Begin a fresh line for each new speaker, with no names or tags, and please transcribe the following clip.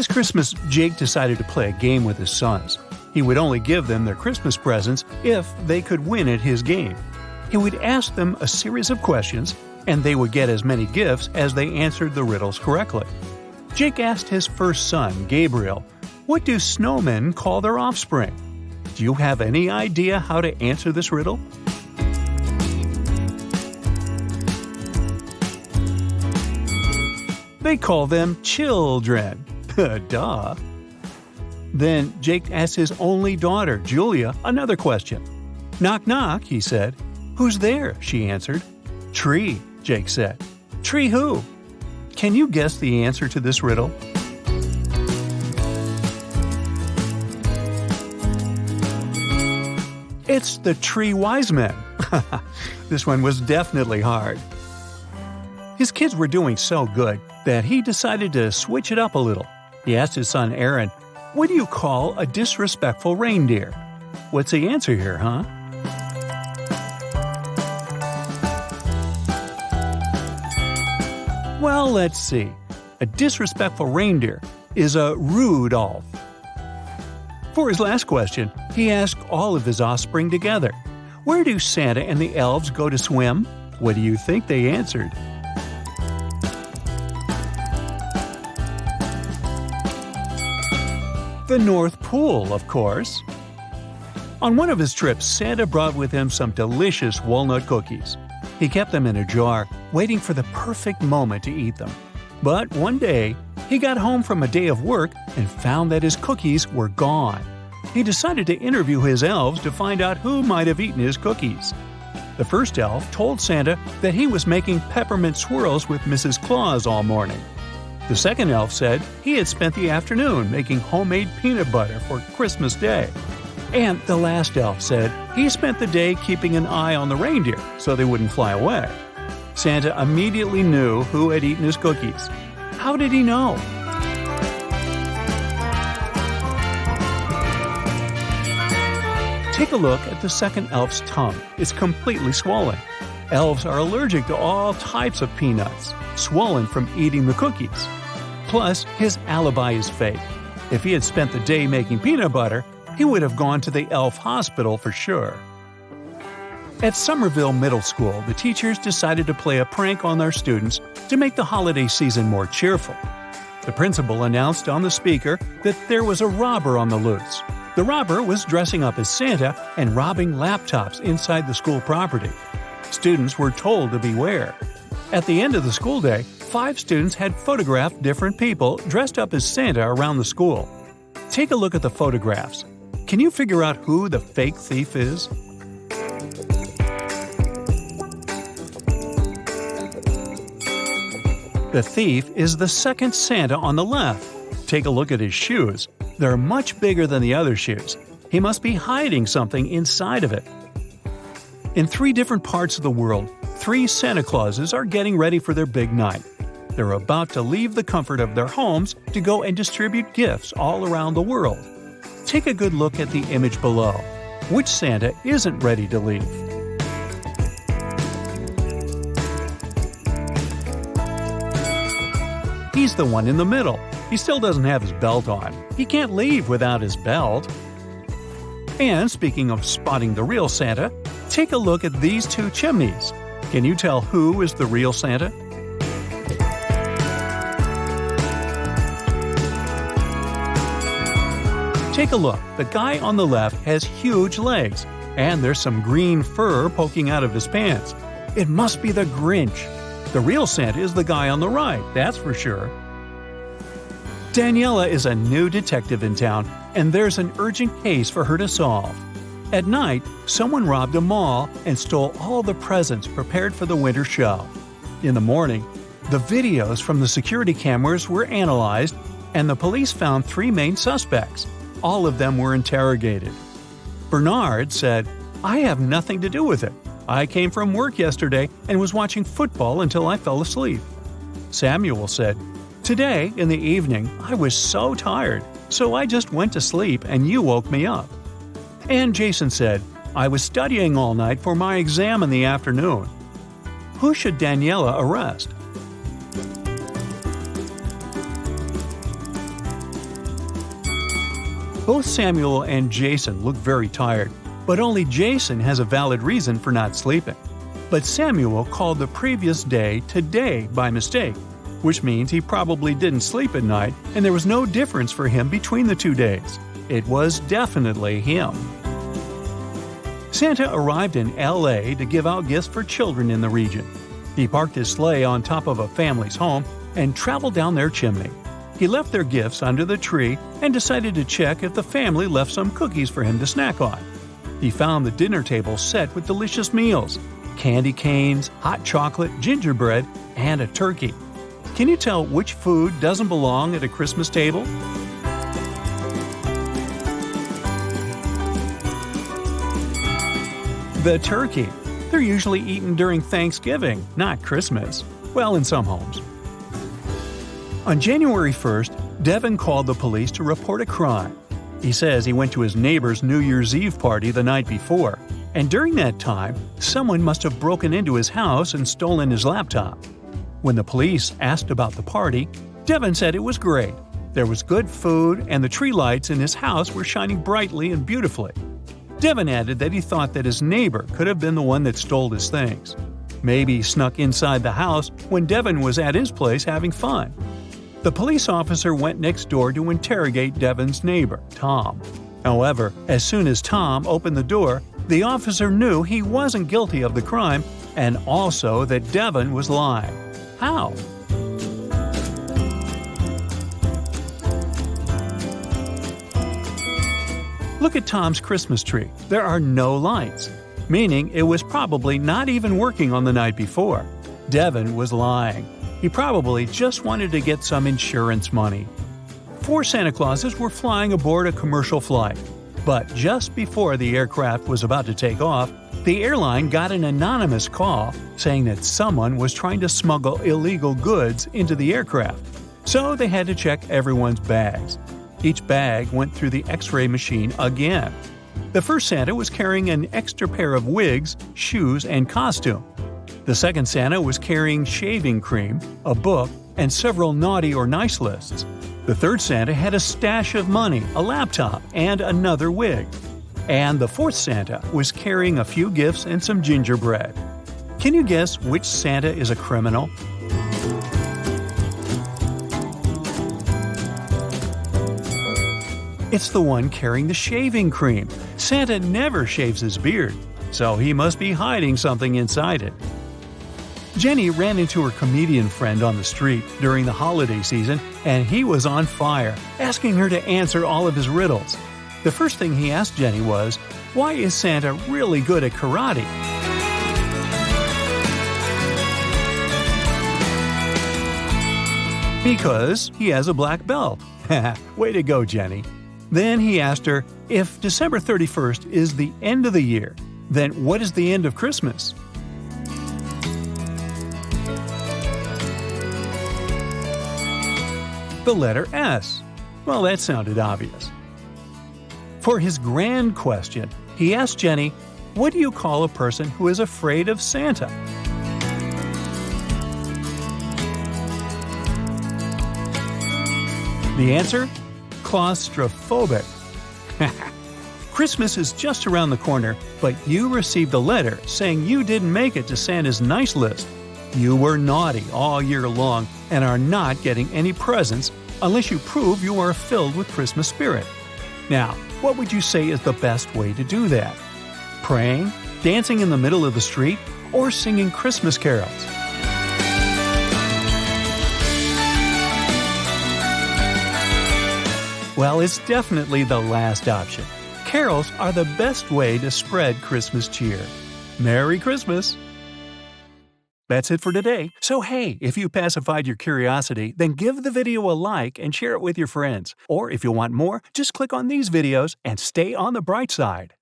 This Christmas, Jake decided to play a game with his sons. He would only give them their Christmas presents if they could win at his game. He would ask them a series of questions, and they would get as many gifts as they answered the riddles correctly. Jake asked his first son, Gabriel, "What do snowmen call their offspring?" Do you have any idea how to answer this riddle? They call them children. Duh. Then Jake asked his only daughter, Julia, another question. "Knock, knock," he said. "Who's there?" she answered. "Tree," Jake said. "Tree who?" Can you guess the answer to this riddle? It's the three wise men. This one was definitely hard. His kids were doing so good that he decided to switch it up a little. He asked his son Aaron, "What do you call a disrespectful reindeer?" What's the answer here, huh? Well, let's see. A disrespectful reindeer is a Rudolph. For his last question, he asked all of his offspring together, "Where do Santa and the elves go to swim?" What do you think they answered? The North Pole, of course. On one of his trips, Santa brought with him some delicious walnut cookies. He kept them in a jar, waiting for the perfect moment to eat them. But one day, he got home from a day of work and found that his cookies were gone. He decided to interview his elves to find out who might have eaten his cookies. The first elf told Santa that he was making peppermint swirls with Mrs. Claus all morning. The second elf said he had spent the afternoon making homemade peanut butter for Christmas Day. And the last elf said he spent the day keeping an eye on the reindeer so they wouldn't fly away. Santa immediately knew who had eaten his cookies. How did he know? Take a look at the second elf's tongue. It's completely swollen. Elves are allergic to all types of peanuts, swollen from eating the cookies. Plus, his alibi is fake. If he had spent the day making peanut butter, he would have gone to the elf hospital for sure. At Somerville Middle School, the teachers decided to play a prank on their students to make the holiday season more cheerful. The principal announced on the speaker that there was a robber on the loose. The robber was dressing up as Santa and robbing laptops inside the school property. Students were told to beware. At the end of the school day, 5 students had photographed different people dressed up as Santa around the school. Take a look at the photographs. Can you figure out who the fake thief is? The thief is the second Santa on the left. Take a look at his shoes. They're much bigger than the other shoes. He must be hiding something inside of it. In 3 different parts of the world, 3 Santa Clauses are getting ready for their big night. They're about to leave the comfort of their homes to go and distribute gifts all around the world. Take a good look at the image below. Which Santa isn't ready to leave? He's the one in the middle. He still doesn't have his belt on. He can't leave without his belt. And speaking of spotting the real Santa, take a look at these 2 chimneys. Can you tell who is the real Santa? Take a look. The guy on the left has huge legs, and there's some green fur poking out of his pants. It must be the Grinch. The real Santa is the guy on the right, that's for sure. Daniela is a new detective in town, and there's an urgent case for her to solve. At night, someone robbed a mall and stole all the presents prepared for the winter show. In the morning, the videos from the security cameras were analyzed, and the police found 3 main suspects. All of them were interrogated. Bernard said, "I have nothing to do with it. I came from work yesterday and was watching football until I fell asleep." Samuel said, "Today, in the evening, I was so tired, so I just went to sleep and you woke me up." And Jason said, "I was studying all night for my exam in the afternoon." Who should Daniela arrest? Both Samuel and Jason look very tired, but only Jason has a valid reason for not sleeping. But Samuel called the previous day today by mistake, which means he probably didn't sleep at night and there was no difference for him between the 2 days. It was definitely him. Santa arrived in LA to give out gifts for children in the region. He parked his sleigh on top of a family's home and traveled down their chimney. He left their gifts under the tree and decided to check if the family left some cookies for him to snack on. He found the dinner table set with delicious meals: candy canes, hot chocolate, gingerbread, and a turkey. Can you tell which food doesn't belong at a Christmas table? The turkey. They're usually eaten during Thanksgiving, not Christmas. Well, in some homes. On January 1st, Devin called the police to report a crime. He says he went to his neighbor's New Year's Eve party the night before, and during that time, someone must have broken into his house and stolen his laptop. When the police asked about the party, Devin said it was great. There was good food, and the tree lights in his house were shining brightly and beautifully. Devin added that he thought that his neighbor could have been the one that stole his things. Maybe he snuck inside the house when Devin was at his place having fun. The police officer went next door to interrogate Devin's neighbor, Tom. However, as soon as Tom opened the door, the officer knew he wasn't guilty of the crime and also that Devin was lying. How? Look at Tom's Christmas tree. There are no lights, meaning it was probably not even working on the night before. Devin was lying. He probably just wanted to get some insurance money. 4 Santa Clauses were flying aboard a commercial flight. But just before the aircraft was about to take off, the airline got an anonymous call saying that someone was trying to smuggle illegal goods into the aircraft. So they had to check everyone's bags. Each bag went through the X-ray machine again. The first Santa was carrying an extra pair of wigs, shoes, and costume. The second Santa was carrying shaving cream, a book, and several naughty or nice lists. The third Santa had a stash of money, a laptop, and another wig. And the fourth Santa was carrying a few gifts and some gingerbread. Can you guess which Santa is a criminal? It's the one carrying the shaving cream. Santa never shaves his beard, so he must be hiding something inside it. Jenny ran into her comedian friend on the street during the holiday season, and he was on fire, asking her to answer all of his riddles. The first thing he asked Jenny was, "Why is Santa really good at karate?" Because he has a black belt. Way to go, Jenny. Then he asked her, if December 31st is the end of the year, then what is the end of Christmas? The letter S. Well, that sounded obvious. For his grand question, he asked Jenny, what do you call a person who is afraid of Santa? The answer? Claustrophobic. Christmas is just around the corner, but you received a letter saying you didn't make it to Santa's nice list. You were naughty all year long and are not getting any presents unless you prove you are filled with Christmas spirit. Now, what would you say is the best way to do that? Praying, dancing in the middle of the street, or singing Christmas carols? Well, it's definitely the last option. Carols are the best way to spread Christmas cheer. Merry Christmas! That's it for today. So hey, if you pacified your curiosity, then give the video a like and share it with your friends. Or if you want more, just click on these videos and stay on the bright side.